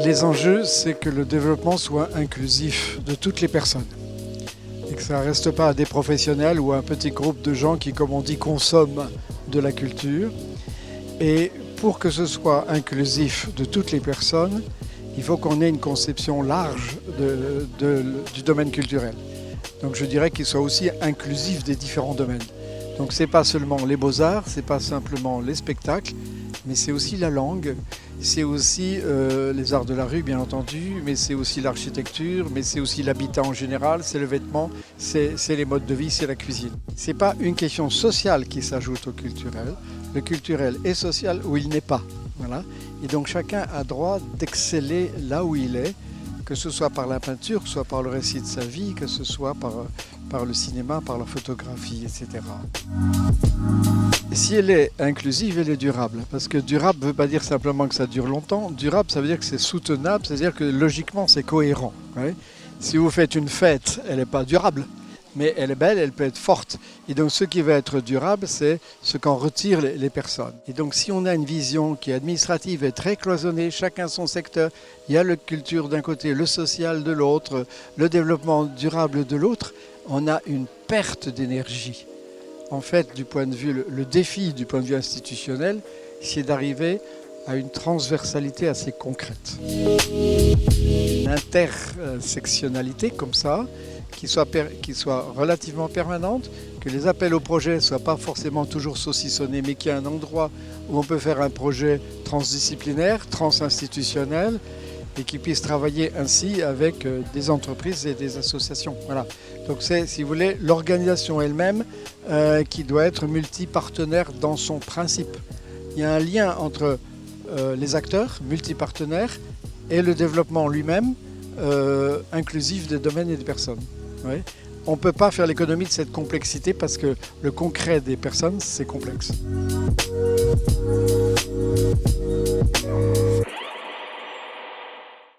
Les enjeux, c'est que le développement soit inclusif de toutes les personnes et que ça ne reste pas à des professionnels ou à un petit groupe de gens qui, comme on dit, consomment de la culture. Et pour que ce soit inclusif de toutes les personnes, il faut qu'on ait une conception large du domaine culturel. Donc je dirais qu'il soit aussi inclusif des différents domaines. Donc c'est pas seulement les beaux-arts, c'est pas simplement les spectacles, mais c'est aussi la langue, c'est aussi les arts de la rue bien entendu, mais c'est aussi l'architecture, mais c'est aussi l'habitat en général, c'est le vêtement, c'est les modes de vie, c'est la cuisine. C'est pas une question sociale qui s'ajoute au culturel, le culturel est social où il n'est pas. Voilà. Et donc chacun a droit d'exceller là où il est, que ce soit par la peinture, que ce soit par le récit de sa vie, que ce soit par le cinéma, par la photographie, etc. Et si elle est inclusive, elle est durable. Parce que durable ne veut pas dire simplement que ça dure longtemps. Durable, ça veut dire que c'est soutenable, c'est-à-dire que logiquement, c'est cohérent. Ouais. Si vous faites une fête, elle n'est pas durable, mais elle est belle, elle peut être forte. Et donc ce qui va être durable, c'est ce qu'en retirent les personnes. Et donc si on a une vision qui est administrative et très cloisonnée, chacun son secteur, il y a la culture d'un côté, le social de l'autre, le développement durable de l'autre, on a une perte d'énergie. En fait, du point de vue, le défi du point de vue institutionnel, c'est d'arriver à une transversalité assez concrète. Une intersectionnalité comme ça, qui soit relativement permanente, que les appels au projet ne soient pas forcément toujours saucissonnés, mais qu'il y ait un endroit où on peut faire un projet transdisciplinaire, transinstitutionnel, et qui puisse travailler ainsi avec des entreprises et des associations. Voilà. Donc c'est, si vous voulez, l'organisation elle-même qui doit être multipartenaire dans son principe. Il y a un lien entre les acteurs multipartenaires et le développement lui-même inclusif des domaines et des personnes. Ouais. On ne peut pas faire l'économie de cette complexité parce que le concret des personnes, c'est complexe.